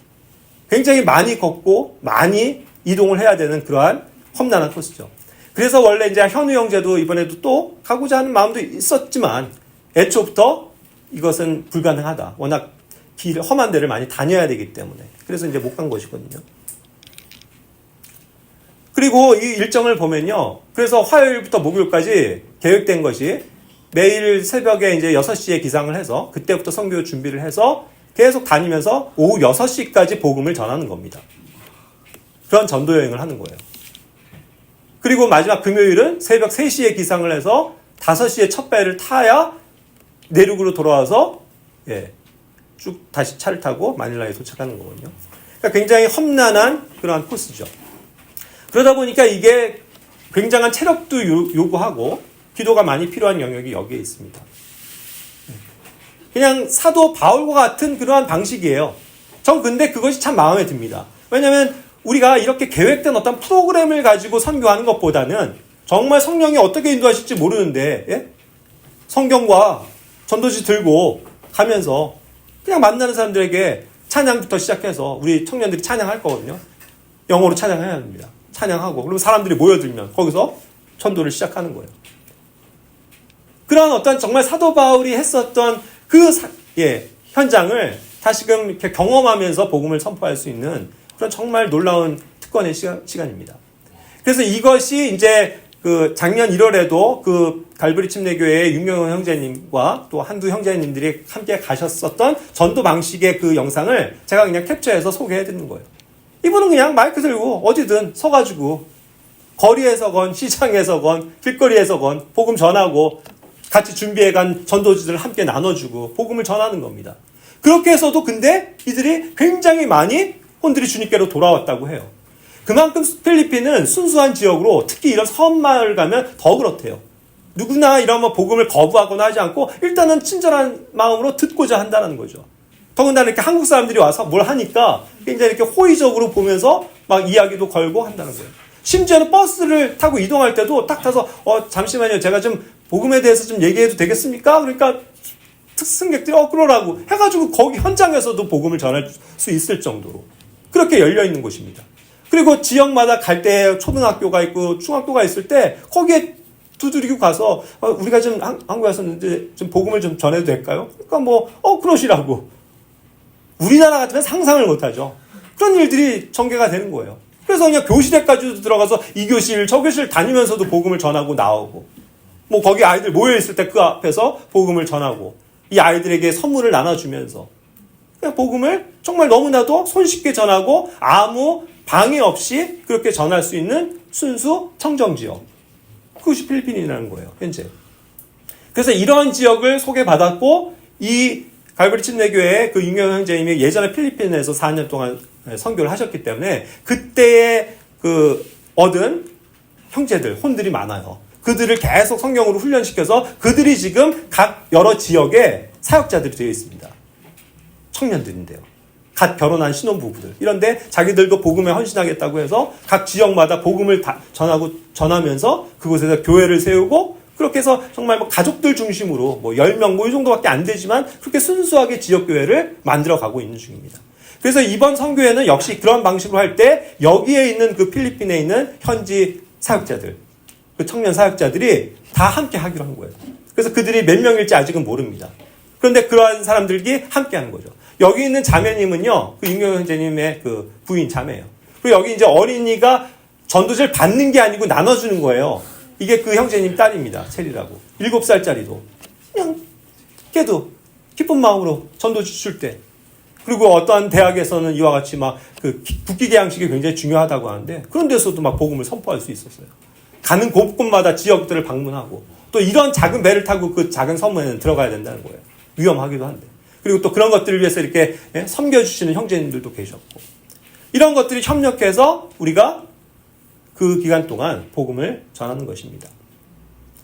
굉장히 많이 걷고 많이 이동을 해야 되는 그러한 험난한 코스죠. 그래서 원래 이제 현우 형제도 이번에도 또 가고자 하는 마음도 있었지만 애초부터 이것은 불가능하다. 워낙 험한 데를 많이 다녀야 되기 때문에. 그래서 이제 못 간 것이거든요. 그리고 이 일정을 보면요. 그래서 화요일부터 목요일까지 계획된 것이 매일 새벽에 이제 6시에 기상을 해서 그때부터 선교 준비를 해서 계속 다니면서 오후 6시까지 복음을 전하는 겁니다. 그런 전도 여행을 하는 거예요. 그리고 마지막 금요일은 새벽 3시에 기상을 해서 5시에 첫 배를 타야 내륙으로 돌아와서 쭉 다시 차를 타고 마닐라에 도착하는 거거든요. 그러니까 굉장히 험난한 그러한 코스죠. 그러다 보니까 이게 굉장한 체력도 요구하고 기도가 많이 필요한 영역이 여기에 있습니다. 그냥 사도 바울과 같은 그러한 방식이에요. 전 근데 그것이 참 마음에 듭니다. 왜냐하면 우리가 이렇게 계획된 어떤 프로그램을 가지고 선교하는 것보다는 정말 성령이 어떻게 인도하실지 모르는데 성경과 전도지 들고 가면서 그냥 만나는 사람들에게 찬양부터 시작해서 우리 청년들이 찬양할 거거든요. 영어로 찬양해야 합니다. 찬양하고 그럼 사람들이 모여들면 거기서 전도를 시작하는 거예요. 그런 어떤 정말 사도 바울이 했었던 그 현장을 다시금 이렇게 경험하면서 복음을 선포할 수 있는 그런 정말 놀라운 특권의 시간입니다. 그래서 이것이 이제 그 작년 1월에도 그 갈보리 침례교회의 윤경영 형제님과 또 한두 형제님들이 함께 가셨었던 전도 방식의 그 영상을 제가 그냥 캡처해서 소개해드리는 거예요. 이분은 그냥 마이크 들고 어디든 서가지고 거리에서건 시장에서건 길거리에서건 복음 전하고 같이 준비해간 전도지들을 함께 나눠주고 복음을 전하는 겁니다. 그렇게 해서도 근데 이들이 굉장히 많이 혼들이 주님께로 돌아왔다고 해요. 그만큼 필리핀은 순수한 지역으로 특히 이런 섬마을 가면 더 그렇대요. 누구나 이런 복음을 거부하거나 하지 않고 일단은 친절한 마음으로 듣고자 한다는 거죠. 더군다나 이렇게 한국 사람들이 와서 뭘 하니까 굉장히 이렇게 호의적으로 보면서 막 이야기도 걸고 한다는 거예요. 심지어는 버스를 타고 이동할 때도 딱 타서 잠시만요. 제가 좀 복음에 대해서 좀 얘기해도 되겠습니까? 그러니까 승객들이 그러라고 해가지고 거기 현장에서도 복음을 전할 수 있을 정도로 그렇게 열려있는 곳입니다. 그리고 지역마다 갈 때 초등학교가 있고 중학교가 있을 때 거기에 두드리고 가서 우리가 좀 한국에 왔었는데 좀 복음을 좀 전해도 될까요? 그러니까 그러시라고. 우리나라 같으면 상상을 못하죠. 그런 일들이 전개가 되는 거예요. 그래서 그냥 교실에까지도 들어가서 이 교실 저 교실 다니면서도 복음을 전하고 나오고 거기 아이들 모여있을 때 그 앞에서 복음을 전하고 이 아이들에게 선물을 나눠주면서 그냥 복음을 정말 너무나도 손쉽게 전하고 아무 방해 없이 그렇게 전할 수 있는 순수 청정지역. 그것이 필리핀이라는 거예요, 현재. 그래서 이런 지역을 소개받았고, 이 갈보리 침례교회의 그 윤경영 형제님이 예전에 필리핀에서 4년 동안 선교를 하셨기 때문에 그때에 그 얻은 형제들, 혼들이 많아요. 그들을 계속 성경으로 훈련시켜서 그들이 지금 각 여러 지역에 사역자들이 되어 있습니다. 청년들인데요. 갓 결혼한 신혼부부들. 이런데 자기들도 복음에 헌신하겠다고 해서 각 지역마다 복음을 전하면서 그곳에서 교회를 세우고 그렇게 해서 정말 가족들 중심으로 10명 이 정도밖에 안 되지만 그렇게 순수하게 지역교회를 만들어 가고 있는 중입니다. 그래서 이번 선교회는 역시 그런 방식으로 할 때 여기에 있는 그 필리핀에 있는 현지 사역자들, 그 청년 사역자들이 다 함께 하기로 한 거예요. 그래서 그들이 몇 명일지 아직은 모릅니다. 그런데 그러한 사람들이 함께 하는 거죠. 여기 있는 자매님은요, 그 윤경영 형제님의 그 부인 자매예요. 그리고 여기 이제 어린이가 전도지를 받는 게 아니고 나눠주는 거예요. 이게 그 형제님 딸입니다. 체리라고. 7살짜리도. 그냥 걔도 기쁜 마음으로 전도지 줄 때. 그리고 어떠한 대학에서는 이와 같이 그 국기 개양식이 굉장히 중요하다고 하는데 그런 데서도 복음을 선포할 수 있었어요. 가는 곳곳마다 지역들을 방문하고 또 이런 작은 배를 타고 그 작은 섬에는 들어가야 된다는 거예요. 위험하기도 한데. 그리고 또 그런 것들을 위해서 이렇게 섬겨주시는 형제님들도 계셨고. 이런 것들이 협력해서 우리가 그 기간 동안 복음을 전하는 것입니다.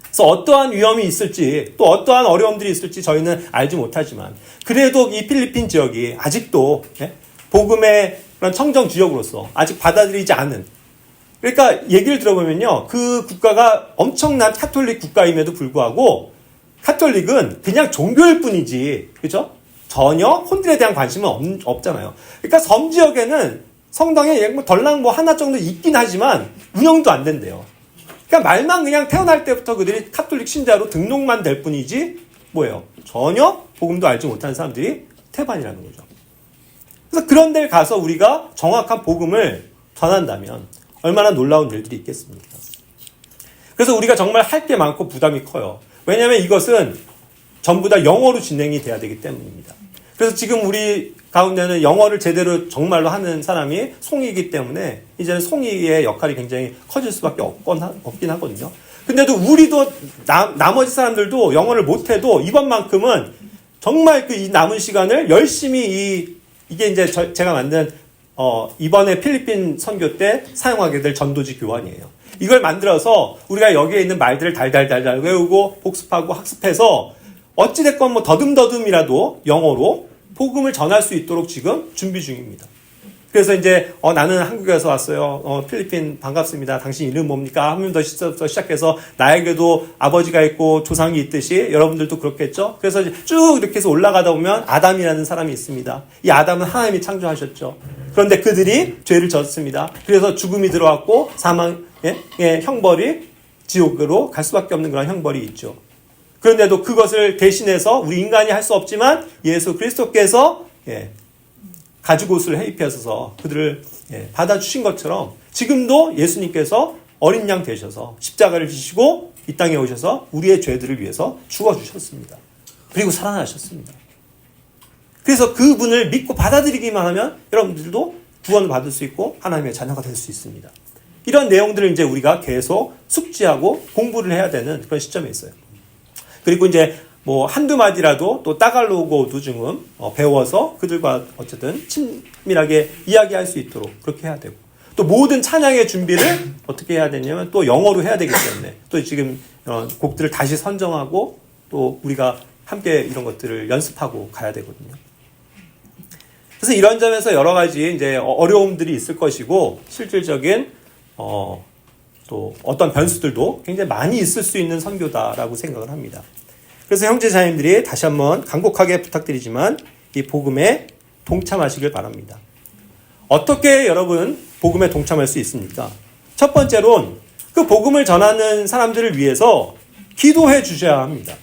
그래서 어떠한 위험이 있을지 또 어떠한 어려움들이 있을지 저희는 알지 못하지만 그래도 이 필리핀 지역이 아직도 복음의 그런 청정 지역으로서 아직 받아들이지 않은 그러니까 얘기를 들어보면요. 그 국가가 엄청난 카톨릭 국가임에도 불구하고 카톨릭은 그냥 종교일 뿐이지 그죠? 전혀 혼들에 대한 관심은 없잖아요. 그러니까 섬 지역에는 성당에 덜랑 하나 정도 있긴 하지만 운영도 안 된대요. 그러니까 말만 그냥 태어날 때부터 그들이 카톨릭 신자로 등록만 될 뿐이지 뭐예요? 전혀 복음도 알지 못하는 사람들이 태반이라는 거죠. 그래서 그런 데를 가서 우리가 정확한 복음을 전한다면 얼마나 놀라운 일들이 있겠습니까? 그래서 우리가 정말 할 게 많고 부담이 커요. 왜냐하면 이것은 전부 다 영어로 진행이 돼야 되기 때문입니다. 그래서 지금 우리 가운데는 영어를 제대로 정말로 하는 사람이 송이기 때문에 이제는 송이의 역할이 굉장히 커질 수밖에 없긴 하거든요. 근데도 우리도 나머지 사람들도 영어를 못해도 이번만큼은 정말 이 남은 시간을 열심히 이게 이제 제가 만든 이번에 필리핀 선교 때 사용하게 될 전도지 교환이에요. 이걸 만들어서 우리가 여기에 있는 말들을 달달달달 외우고 복습하고 학습해서 어찌됐건 뭐 더듬더듬이라도 영어로 복음을 전할 수 있도록 지금 준비 중입니다. 그래서 이제 나는 한국에서 왔어요. 필리핀 반갑습니다. 당신 이름 뭡니까? 하면서 시작해서 나에게도 아버지가 있고 조상이 있듯이 여러분들도 그렇겠죠? 그래서 쭉 이렇게 해서 올라가다 보면 아담이라는 사람이 있습니다. 이 아담은 하나님이 창조하셨죠. 그런데 그들이 죄를 졌습니다. 그래서 죽음이 들어왔고 사망의 형벌이 지옥으로 갈 수밖에 없는 그런 형벌이 있죠. 그런데도 그것을 대신해서 우리 인간이 할 수 없지만 예수 그리스도께서 가죽옷을 입혀서 그들을 받아주신 것처럼 지금도 예수님께서 어린 양 되셔서 십자가를 지시고 이 땅에 오셔서 우리의 죄들을 위해서 죽어주셨습니다. 그리고 살아나셨습니다. 그래서 그분을 믿고 받아들이기만 하면 여러분들도 구원을 받을 수 있고 하나님의 자녀가 될 수 있습니다. 이런 내용들을 이제 우리가 계속 숙지하고 공부를 해야 되는 그런 시점에 있어요. 그리고 이제 뭐 한두 마디라도 또 따갈로그어도 좀 배워서 그들과 어쨌든 친밀하게 이야기할 수 있도록 그렇게 해야 되고, 또 모든 찬양의 준비를 어떻게 해야 되냐면 또 영어로 해야 되기 때문에 또 지금 곡들을 다시 선정하고 또 우리가 함께 이런 것들을 연습하고 가야 되거든요. 그래서 이런 점에서 여러 가지 이제 어려움들이 있을 것이고 실질적인 또 어떤 변수들도 굉장히 많이 있을 수 있는 선교다라고 생각을 합니다. 그래서 형제 자매님들이 다시 한번 간곡하게 부탁드리지만 이 복음에 동참하시길 바랍니다. 어떻게 여러분 복음에 동참할 수 있습니까? 첫 번째로는 그 복음을 전하는 사람들을 위해서 기도해 주셔야 합니다.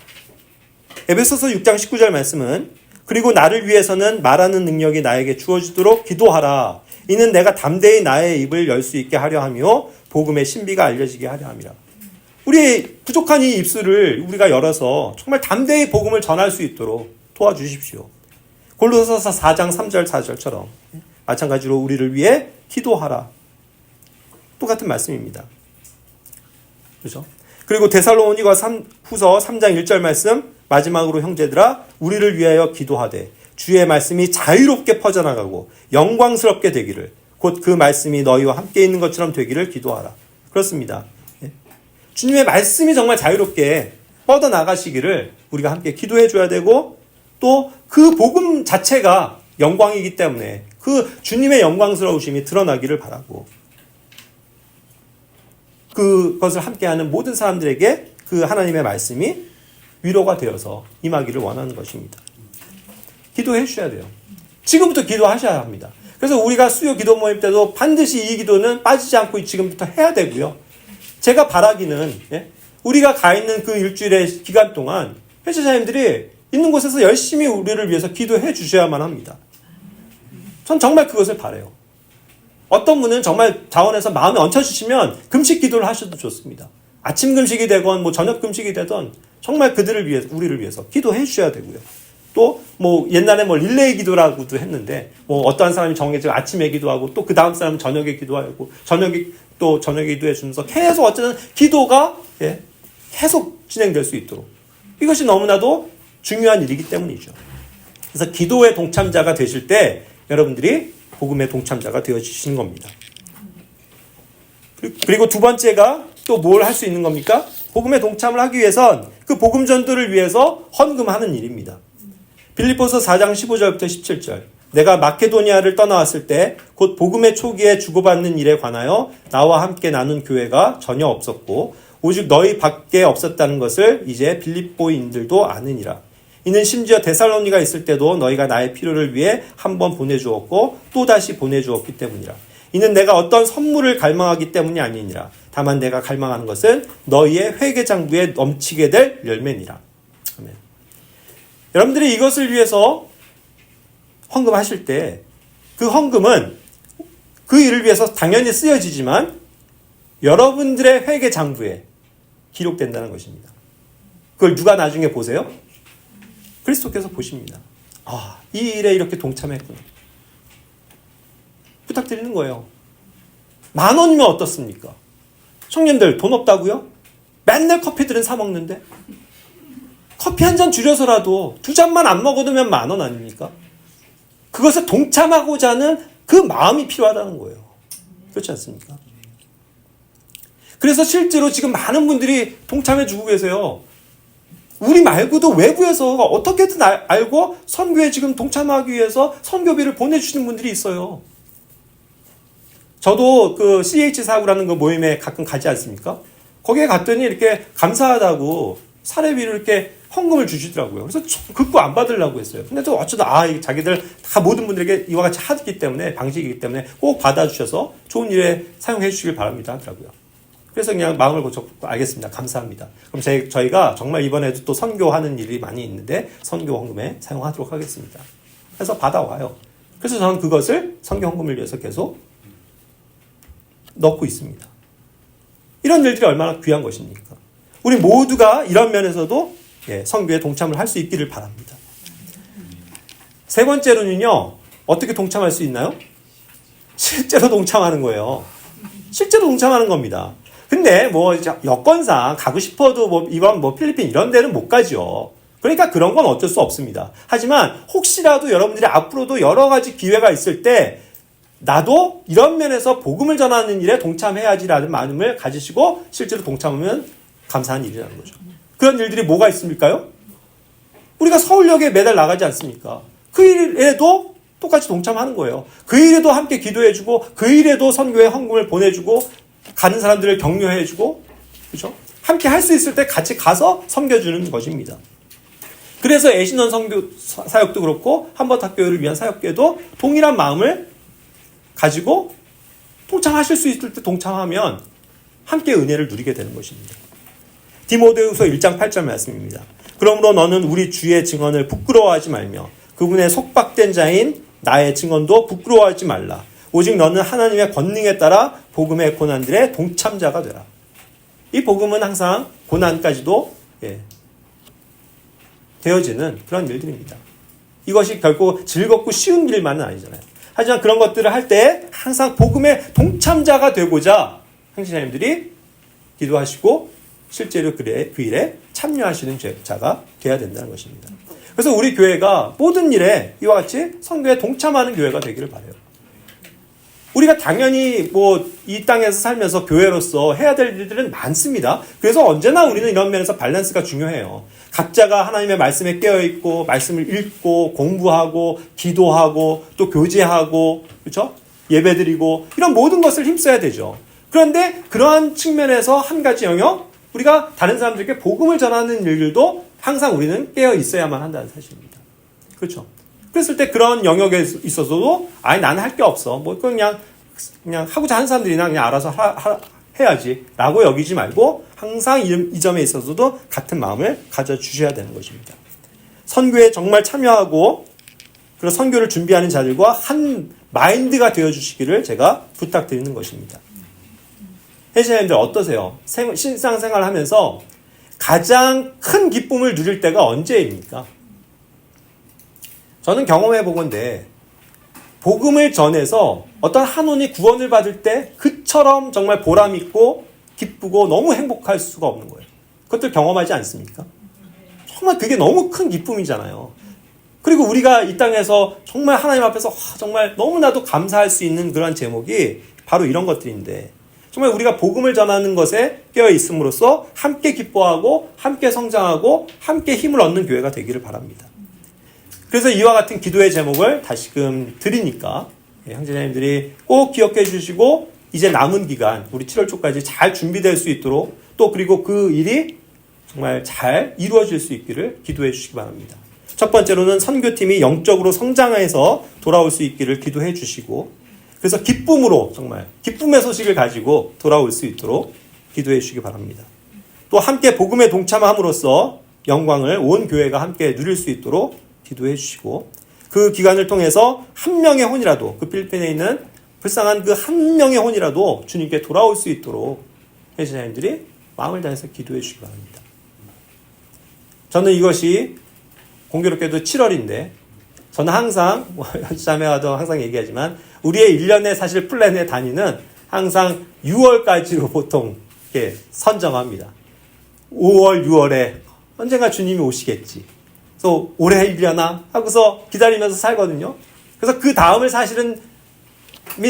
에베소서 6장 19절 말씀은 그리고 나를 위해서는 말하는 능력이 나에게 주어지도록 기도하라. 이는 내가 담대히 나의 입을 열 수 있게 하려 하며 복음의 신비가 알려지게 하려 함이라. 우리 부족한 이 입술을 우리가 열어서 정말 담대히 복음을 전할 수 있도록 도와주십시오. 골로새서 4장 3절 4절처럼 마찬가지로 우리를 위해 기도하라. 똑같은 말씀입니다. 그렇죠? 그리고 데살로니가 후서 3장 1절 말씀 마지막으로 형제들아 우리를 위하여 기도하되 주의 말씀이 자유롭게 퍼져나가고 영광스럽게 되기를 곧 그 말씀이 너희와 함께 있는 것처럼 되기를 기도하라. 그렇습니다. 주님의 말씀이 정말 자유롭게 뻗어나가시기를 우리가 함께 기도해 줘야 되고 또 그 복음 자체가 영광이기 때문에 그 주님의 영광스러우심이 드러나기를 바라고 그것을 함께하는 모든 사람들에게 그 하나님의 말씀이 위로가 되어서 임하기를 원하는 것입니다. 기도해 주셔야 돼요. 지금부터 기도하셔야 합니다. 그래서 우리가 수요 기도 모임 때도 반드시 이 기도는 빠지지 않고 지금부터 해야 되고요. 제가 바라기는 우리가 가 있는 그 일주일의 기간 동안 회사자님들이 있는 곳에서 열심히 우리를 위해서 기도해 주셔야만 합니다. 전 정말 그것을 바라요. 어떤 분은 정말 자원해서 마음에 얹혀주시면 금식 기도를 하셔도 좋습니다. 아침 금식이 되건 뭐 저녁 금식이 되던 정말 그들을 위해서 우리를 위해서 기도해 주셔야 되고요. 또 뭐 옛날에 뭐 릴레이 기도라고도 했는데 뭐 어떠한 사람이 정해져 아침에 기도하고 또 그 다음 사람은 저녁에 기도하고 저녁에 기도해 주면서 계속 어쨌든 기도가 계속 진행될 수 있도록 이것이 너무나도 중요한 일이기 때문이죠. 그래서 기도의 동참자가 되실 때 여러분들이 복음의 동참자가 되어주시는 겁니다. 그리고 두 번째가 또 뭘 할 수 있는 겁니까? 복음에 동참을 하기 위해선 그 복음 전도를 위해서 헌금하는 일입니다. 빌립보서 4장 15절부터 17절 내가 마케도니아를 떠나왔을 때 곧 복음의 초기에 주고받는 일에 관하여 나와 함께 나눈 교회가 전혀 없었고 오직 너희 밖에 없었다는 것을 이제 빌립보인들도 아느니라. 이는 심지어 데살로니가 있을 때도 너희가 나의 필요를 위해 한 번 보내주었고 또다시 보내주었기 때문이라. 이는 내가 어떤 선물을 갈망하기 때문이 아니니라. 다만 내가 갈망하는 것은 너희의 회개장부에 넘치게 될 열매니라. 아멘. 여러분들이 이것을 위해서 헌금하실 때 그 헌금은 그 일을 위해서 당연히 쓰여지지만 여러분들의 회개 장부에 기록된다는 것입니다. 그걸 누가 나중에 보세요? 그리스도께서 보십니다. 아, 이 일에 이렇게 동참했구나. 부탁드리는 거예요. 10,000원이면 어떻습니까? 청년들 돈 없다고요? 맨날 커피들은 사 먹는데 커피 한 잔 줄여서라도 2잔만 안 먹어두면 10,000원 아닙니까? 그것에 동참하고자 하는 그 마음이 필요하다는 거예요. 그렇지 않습니까? 그래서 실제로 지금 많은 분들이 동참해 주고 계세요. 우리 말고도 외부에서 어떻게든 알고 선교에 지금 동참하기 위해서 선교비를 보내주시는 분들이 있어요. 저도 그 CH49라는 그 모임에 가끔 가지 않습니까? 거기에 갔더니 이렇게 감사하다고 사례비를 이렇게 헌금을 주시더라고요. 그래서 극구 안 받으려고 했어요. 근데 또 어쩌다 자기들 다 모든 분들에게 이와 같이 하기 때문에 방식이기 때문에 꼭 받아주셔서 좋은 일에 사용해 주시길 바랍니다 하더라고요. 그래서 그냥 마음을 고쳤고 알겠습니다. 감사합니다. 그럼 저희가 정말 이번에도 또 선교하는 일이 많이 있는데 선교 헌금에 사용하도록 하겠습니다. 그래서 받아와요. 그래서 저는 그것을 선교 헌금을 위해서 계속 넣고 있습니다. 이런 일들이 얼마나 귀한 것입니까? 우리 모두가 이런 면에서도 선교에 동참을 할 수 있기를 바랍니다. 세 번째로는요. 어떻게 동참할 수 있나요? 실제로 동참하는 거예요. 실제로 동참하는 겁니다. 근데 여건상 가고 싶어도 이번 필리핀 이런 데는 못 가죠. 그러니까 그런 건 어쩔 수 없습니다. 하지만 혹시라도 여러분들이 앞으로도 여러 가지 기회가 있을 때 나도 이런 면에서 복음을 전하는 일에 동참해야지라는 마음을 가지시고 실제로 동참하면 감사한 일이라는 거죠. 그런 일들이 뭐가 있습니까요? 우리가 서울역에 매달 나가지 않습니까? 그 일에도 똑같이 동참하는 거예요. 그 일에도 함께 기도해주고 그 일에도 선교에 헌금을 보내주고 가는 사람들을 격려해주고 그렇죠? 함께 할 수 있을 때 같이 가서 섬겨주는 것입니다. 그래서 애신원 선교 사역도 그렇고 한번학교를 위한 사역계도 동일한 마음을 가지고 동참하실 수 있을 때 동참하면 함께 은혜를 누리게 되는 것입니다. 디모데후서 1장 8절 말씀입니다. 그러므로 너는 우리 주의 증언을 부끄러워하지 말며 그분의 속박된 자인 나의 증언도 부끄러워하지 말라. 오직 너는 하나님의 권능에 따라 복음의 고난들의 동참자가 되라. 이 복음은 항상 고난까지도 되어지는 그런 일들입니다. 이것이 결코 즐겁고 쉬운 일만은 아니잖아요. 하지만 그런 것들을 할 때 항상 복음의 동참자가 되고자 형제자님들이 기도하시고 실제로 그 일에 참여하시는 자가 되어야 된다는 것입니다. 그래서 우리 교회가 모든 일에 이와 같이 선교에 동참하는 교회가 되기를 바라요. 우리가 당연히 이 땅에서 살면서 교회로서 해야 될 일들은 많습니다. 그래서 언제나 우리는 이런 면에서 밸런스가 중요해요. 각자가 하나님의 말씀에 깨어있고 말씀을 읽고 공부하고 기도하고 또 교제하고 그렇죠? 예배드리고 이런 모든 것을 힘써야 되죠. 그런데 그러한 측면에서 한 가지 영역 우리가 다른 사람들에게 복음을 전하는 일들도 항상 우리는 깨어 있어야만 한다는 사실입니다. 그렇죠? 그랬을 때 그런 영역에 있어서도 나는 할 게 없어. 그냥 하고자 하는 사람들이나 그냥 알아서 해야지 라고 여기지 말고 항상 이 점에 있어서도 같은 마음을 가져주셔야 되는 것입니다. 선교에 정말 참여하고 그리고 선교를 준비하는 자들과 한 마인드가 되어주시기를 제가 부탁드리는 것입니다. 혜신자님들 어떠세요? 신앙생활 하면서 가장 큰 기쁨을 누릴 때가 언제입니까? 저는 경험해 보건데 복음을 전해서 어떤 한원이 구원을 받을 때 그처럼 정말 보람 있고 기쁘고 너무 행복할 수가 없는 거예요. 그것들 경험하지 않습니까? 정말 그게 너무 큰 기쁨이잖아요. 그리고 우리가 이 땅에서 정말 하나님 앞에서 정말 너무나도 감사할 수 있는 그런 제목이 바로 이런 것들인데 정말 우리가 복음을 전하는 것에 깨어 있음으로써 함께 기뻐하고 함께 성장하고 함께 힘을 얻는 교회가 되기를 바랍니다. 그래서 이와 같은 기도의 제목을 다시금 드리니까 형제자님들이 꼭 기억해 주시고 이제 남은 기간 우리 7월 초까지 잘 준비될 수 있도록 또 그리고 그 일이 정말 잘 이루어질 수 있기를 기도해 주시기 바랍니다. 첫 번째로는 선교팀이 영적으로 성장해서 돌아올 수 있기를 기도해 주시고 그래서 기쁨으로 정말 기쁨의 소식을 가지고 돌아올 수 있도록 기도해 주시기 바랍니다. 또 함께 복음에 동참함으로써 영광을 온 교회가 함께 누릴 수 있도록 기도해 주시고 그 기간을 통해서 한 명의 혼이라도 그 필리핀에 있는 불쌍한 그 한 명의 혼이라도 주님께 돌아올 수 있도록 형제자매들이 마음을 다해서 기도해 주시기 바랍니다. 저는 이것이 공교롭게도 7월인데 저는 항상 형제자매와도 항상 얘기하지만 우리의 1년의 사실 플랜의 단위는 항상 6월까지로 보통 이렇게 선정합니다. 5월, 6월에 언젠가 주님이 오시겠지. 그래서 올해 1년아 하고서 기다리면서 살거든요. 그래서 그 다음을 사실은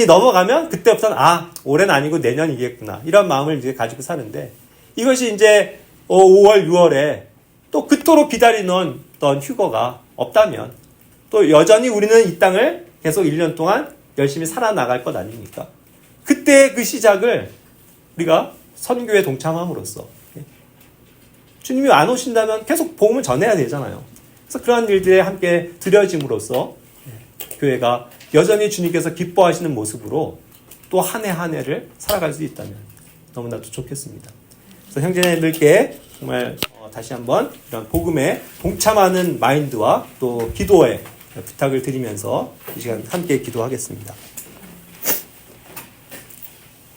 넘어가면 그때부터는 올해는 아니고 내년이겠구나 이런 마음을 이제 가지고 사는데 이것이 이제 5월, 6월에 또 그토록 기다리는 어떤 휴거가 없다면 또 여전히 우리는 이 땅을 계속 1년 동안 열심히 살아나갈 것 아닙니까? 그때 그 시작을 우리가 선교에 동참함으로써 주님이 안 오신다면 계속 복음을 전해야 되잖아요. 그래서 그러한 일들에 함께 들여짐으로써 교회가 여전히 주님께서 기뻐하시는 모습으로 또 한 해 한 해를 살아갈 수 있다면 너무나도 좋겠습니다. 그래서 형제님들께 정말 다시 한번 이런 복음에 동참하는 마인드와 또 기도에 부탁을 드리면서 이 시간 함께 기도하겠습니다.